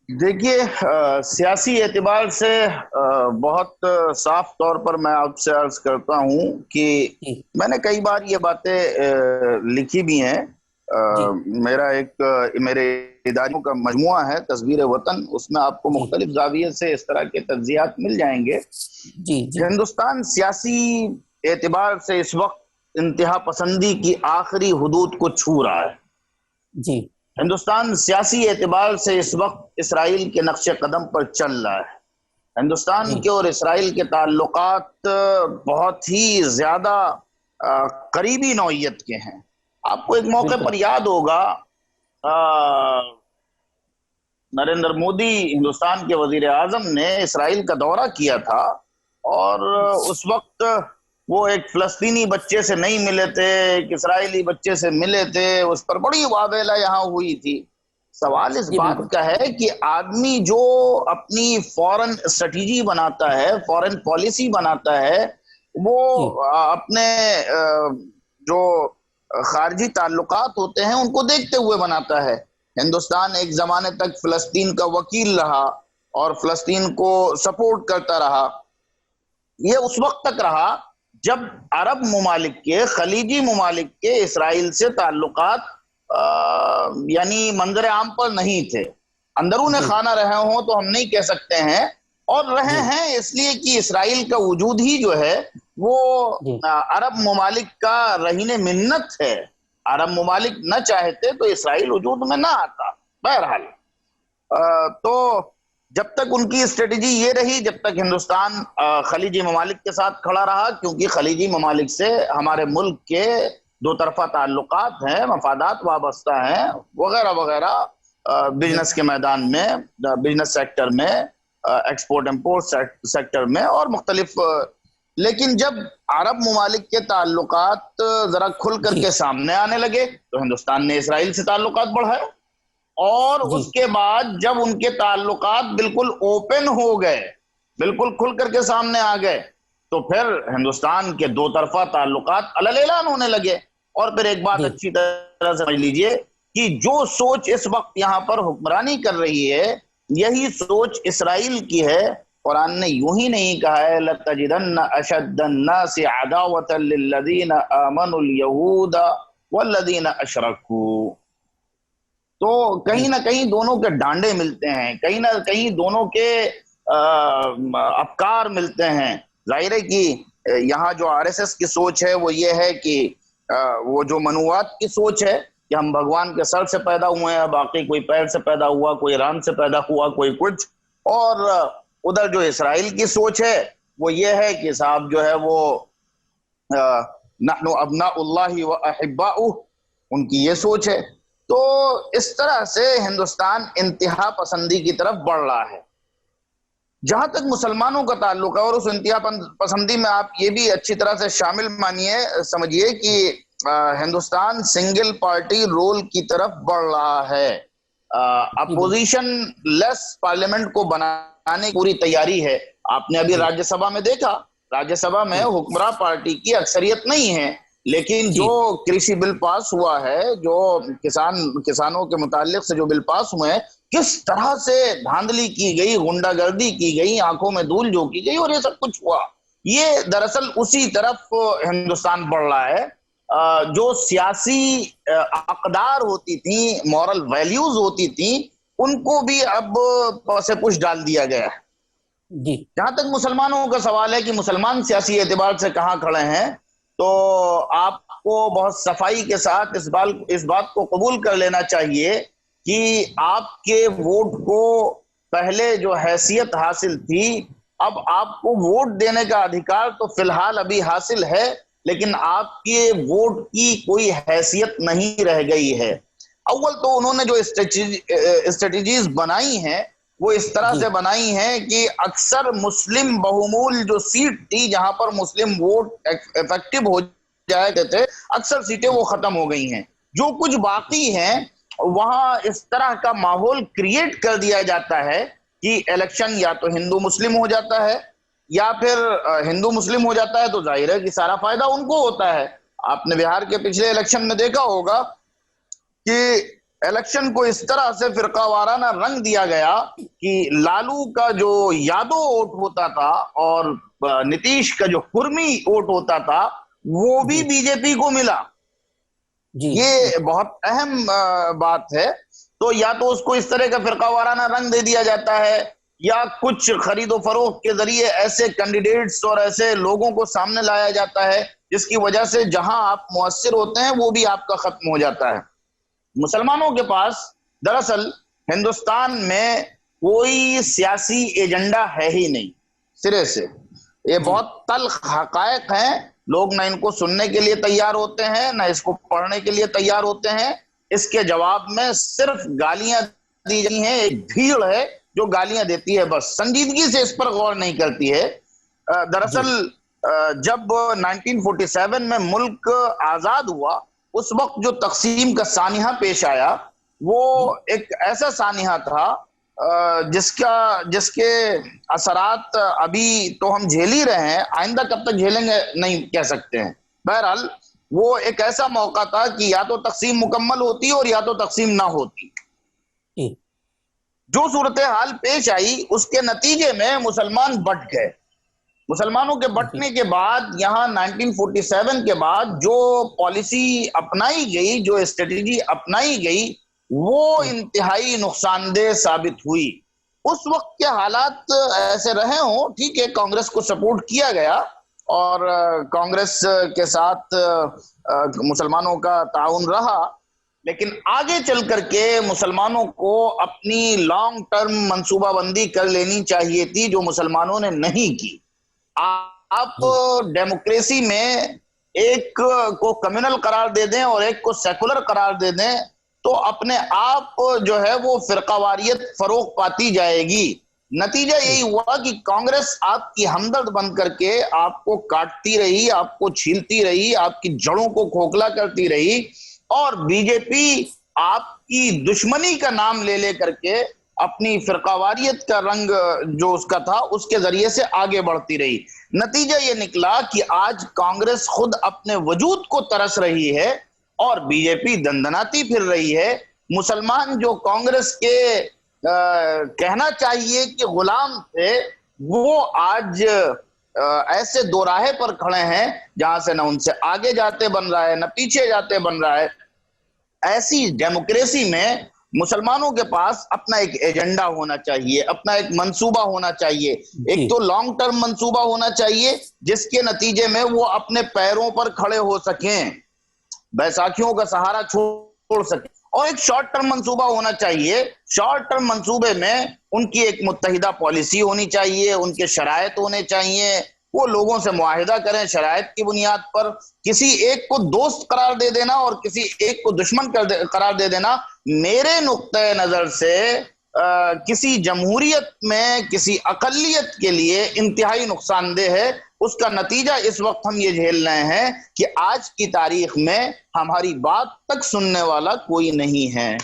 دیکھیے، سیاسی اعتبار سے بہت صاف طور پر میں آپ سے عرض کرتا ہوں کہ جی میں نے کئی بار یہ باتیں لکھی بھی ہیں۔ جی میرے اداریوں کا مجموعہ ہے تصویر وطن، اس میں آپ کو جی مختلف زاویے سے اس طرح کے تجزیات مل جائیں گے۔ جی جی ہندوستان سیاسی اعتبار سے اس وقت انتہا پسندی کی آخری حدود کو چھو رہا ہے۔ جی ہندوستان سیاسی اعتبار سے اس وقت اسرائیل کے نقش قدم پر چل رہا ہے۔ ہندوستان جی کے اور اسرائیل کے تعلقات بہت ہی زیادہ قریبی نوعیت کے ہیں۔ آپ کو ایک موقع بالکل پر یاد ہوگا، نریندر مودی ہندوستان کے وزیر اعظم نے اسرائیل کا دورہ کیا تھا، اور اس وقت وہ ایک فلسطینی بچے سے نہیں ملے تھے، ایک اسرائیلی بچے سے ملے تھے، اس پر بڑی واویلا یہاں ہوئی تھی۔ سوال اس جی بالکل بات کا ہے کہ آدمی جو اپنی فورن اسٹریٹجی بناتا ہے، فورن پالیسی بناتا ہے، وہ جی اپنے جو خارجی تعلقات ہوتے ہیں ان کو دیکھتے ہوئے بناتا ہے۔ ہندوستان ایک زمانے تک فلسطین کا وکیل رہا اور فلسطین کو سپورٹ کرتا رہا۔ یہ اس وقت تک رہا جب عرب ممالک کے، خلیجی ممالک کے اسرائیل سے تعلقات یعنی منظر عام پر نہیں تھے۔ اندرون جی خانہ رہے ہوں تو ہم نہیں کہہ سکتے ہیں، اور رہے جی ہیں اس لیے کہ اسرائیل کا وجود ہی جو ہے وہ جی عرب ممالک کا رہین منت ہے۔ عرب ممالک نہ چاہتے تو اسرائیل وجود میں نہ آتا۔ بہرحال تو جب تک ان کی اسٹریٹجی یہ رہی، جب تک ہندوستان خلیجی ممالک کے ساتھ کھڑا رہا، کیونکہ خلیجی ممالک سے ہمارے ملک کے دو طرفہ تعلقات ہیں، مفادات وابستہ ہیں، وغیرہ وغیرہ، جی بزنس کے میدان میں، بزنس سیکٹر میں، ایکسپورٹ امپورٹ سیکٹر میں، اور مختلف لیکن جب عرب ممالک کے تعلقات ذرا کھل کر جی کے سامنے آنے لگے تو ہندوستان نے اسرائیل سے تعلقات بڑھائے، اور جی اس کے بعد جب ان کے تعلقات بالکل اوپن ہو گئے، بالکل کھل کر کے سامنے آ گئے، تو پھر ہندوستان کے دو طرفہ تعلقات علل اعلان ہونے لگے۔ اور پھر ایک بات جی اچھی طرح سمجھ لیجئے کہ جو سوچ اس وقت یہاں پر حکمرانی کر رہی ہے، یہی سوچ اسرائیل کی ہے۔ قرآن نے یوں ہی نہیں کہا ہے لَتَجِدَنَّ أَشَدَّ النَّاسِ عَدَاوَةً لِلَّذِينَ آمَنُوا الْيَهُودَ وَالَّذِينَ أَشْرَكُوا۔ تو کہیں جی نہ کہیں دونوں کے ڈانڈے ملتے ہیں، کہیں نہ کہیں دونوں کے افکار ملتے ہیں۔ ظاہر ہے کہ یہاں جو آر ایس ایس کی سوچ ہے وہ یہ ہے کہ وہ جو منووات کی سوچ ہے کہ ہم بھگوان کے سر سے پیدا ہوئے ہیں، باقی کوئی پیر سے پیدا ہوا، کوئی ایران سے پیدا ہوا، کوئی کچھ، اور ادھر جو اسرائیل کی سوچ ہے وہ یہ ہے کہ صاحب جو ہے وہ نحن ابناء اللہ و احباؤہ، ان کی یہ سوچ ہے۔ تو اس طرح سے ہندوستان انتہا پسندی کی طرف بڑھ رہا ہے۔ جہاں تک مسلمانوں کا تعلق ہے، اور اس انتہا پسندی میں آپ یہ بھی اچھی طرح سے شامل مانیے، سمجھیے کہ ہندوستان سنگل پارٹی رول کی طرف بڑھ رہا ہے۔ جی بالکل اپوزیشن لیس پارلیمنٹ کو بنانے کی پوری تیاری ہے۔ آپ نے ابھی جی راجیہ سبھا میں دیکھا، راجیہ سبھا میں جی حکمراں پارٹی کی اکثریت نہیں ہے، لیکن جو جی کرشی بل پاس ہوا ہے، جو کسانوں کے متعلق سے جو بل پاس ہوئے ہیں، کس طرح سے دھاندلی کی گئی، غنڈہ گردی کی گئی، آنکھوں میں دھول جھونکی گئی، اور یہ سب کچھ ہوا۔ یہ دراصل اسی طرف ہندوستان بڑھ رہا ہے۔ جو سیاسی اقدار ہوتی تھیں، مورل ویلیوز ہوتی تھیں، ان کو بھی اب پس پش ڈال دیا گیا ہے۔ جی جہاں تک مسلمانوں کا سوال ہے کہ مسلمان سیاسی اعتبار سے کہاں کھڑے ہیں، تو آپ کو بہت صفائی کے ساتھ اس بات کو قبول کر لینا چاہیے کہ آپ کے ووٹ کو پہلے جو حیثیت حاصل تھی، اب آپ کو ووٹ دینے کا ادھیکار تو فی الحال ابھی حاصل ہے، لیکن آپ کے ووٹ کی کوئی حیثیت نہیں رہ گئی ہے۔ اول تو انہوں نے جو اسٹریٹجیز بنائی ہیں وہ اس طرح جی سے بنائی ہیں کہ اکثر مسلم بہمول جو سیٹ تھی، جہاں پر مسلم ووٹ افیکٹو ہو جائے تھے، اکثر سیٹیں وہ ختم ہو گئی ہیں۔ جو کچھ باقی ہیں وہاں اس طرح کا ماحول کریٹ کر دیا جاتا ہے کہ الیکشن یا تو ہندو مسلم ہو جاتا ہے، یا پھر ہندو مسلم ہو جاتا ہے تو ظاہر ہے کہ سارا فائدہ ان کو ہوتا ہے۔ آپ نے بہار کے پچھلے الیکشن میں دیکھا ہوگا کہ الیکشن کو اس طرح سے فرقہ وارانہ رنگ دیا گیا کہ لالو کا جو یادو ووٹ ہوتا تھا اور نتیش کا جو کرمی ووٹ ہوتا تھا وہ بھی بی جے پی کو ملا. یہ بہت اہم بات ہے. تو یا تو اس کو اس طرح کا فرقہ وارانہ رنگ دے دیا جاتا ہے یا کچھ خرید و فروخت کے ذریعے ایسے کینڈیڈیٹس اور ایسے لوگوں کو سامنے لایا جاتا ہے جس کی وجہ سے جہاں آپ مؤثر ہوتے ہیں وہ بھی آپ کا ختم ہو جاتا ہے. مسلمانوں کے پاس دراصل ہندوستان میں کوئی سیاسی ایجنڈا ہے ہی نہیں سرے سے. یہ بہت تلخ حقائق ہیں. لوگ نہ ان کو سننے کے لیے تیار ہوتے ہیں نہ اس کو پڑھنے کے لیے تیار ہوتے ہیں. اس کے جواب میں صرف گالیاں دی جاتی ہیں. ایک بھیڑ ہے جو گالیاں دیتی ہے, بس سنجیدگی سے اس پر غور نہیں کرتی ہے. دراصل جب 1947 میں ملک آزاد ہوا اس وقت جو تقسیم کا سانحہ پیش آیا وہ ایک ایسا سانحہ تھا جس کے اثرات ابھی تو ہم جھیل ہی رہے ہیں, آئندہ کب تک جھیلیں گے نہیں کہہ سکتے ہیں. بہرحال وہ ایک ایسا موقع تھا کہ یا تو تقسیم مکمل ہوتی اور یا تو تقسیم نہ ہوتی. جو صورتحال پیش آئی اس کے نتیجے میں مسلمان بٹ گئے. مسلمانوں کے بٹنے کے بعد یہاں 1947 کے بعد جو پالیسی اپنائی گئی, جو اسٹریٹجی اپنائی گئی وہ انتہائی نقصان دہ ثابت ہوئی. اس وقت کے حالات ایسے رہے ہوں, ٹھیک ہے کانگریس کو سپورٹ کیا گیا اور کانگریس کے ساتھ مسلمانوں کا تعاون رہا, لیکن آگے چل کر کے مسلمانوں کو اپنی لانگ ٹرم منصوبہ بندی کر لینی چاہیے تھی جو مسلمانوں نے نہیں کی. آپ ڈیموکریسی میں ایک کو کمیونل قرار دے دیں اور ایک کو سیکولر قرار دے دیں تو اپنے آپ جو ہے وہ فرقہ واریت فروغ پاتی جائے گی. نتیجہ یہی ہوا کہ کانگریس آپ کی ہمدرد بن کر کے آپ کو کاٹتی رہی, آپ کو چھیلتی رہی, آپ کی جڑوں کو کھوکھلا کرتی رہی, اور بی جے پی آپ کی دشمنی کا نام لے لے کر کے اپنی فرقہ واریت کا رنگ جو اس کا تھا اس کے ذریعے سے آگے بڑھتی رہی. نتیجہ یہ نکلا کہ آج کانگریس خود اپنے وجود کو ترس رہی ہے اور بی جے پی دندناتی پھر رہی ہے. مسلمان جو کانگریس کے کہنا چاہیے کہ غلام تھے وہ آج ایسے دو راہے پر کھڑے ہیں جہاں سے نہ ان سے آگے جاتے بن رہا ہے نہ پیچھے جاتے بن رہا ہے. ایسی ڈیموکریسی میں مسلمانوں کے پاس اپنا ایک ایجنڈا ہونا چاہیے, اپنا ایک منصوبہ ہونا چاہیے. ایک تو لانگ ٹرم منصوبہ ہونا چاہیے جس کے نتیجے میں وہ اپنے پیروں پر کھڑے ہو سکیں, بیساکھیوں کا سہارا چھوڑ سکیں, اور ایک شارٹ ٹرم منصوبہ ہونا چاہیے. شارٹ ٹرم منصوبے میں ان کی ایک متحدہ پالیسی ہونی چاہیے, ان کے شرائط ہونے چاہیے, وہ لوگوں سے معاہدہ کریں شرائط کی بنیاد پر. کسی ایک کو دوست قرار دے دینا اور کسی ایک کو دشمن قرار دے دینا میرے نقطۂ نظر سے کسی جمہوریت میں کسی اقلیت کے لیے انتہائی نقصان دہ ہے. اس کا نتیجہ اس وقت ہم یہ جھیل رہے ہیں کہ آج کی تاریخ میں ہماری بات تک سننے والا کوئی نہیں ہے.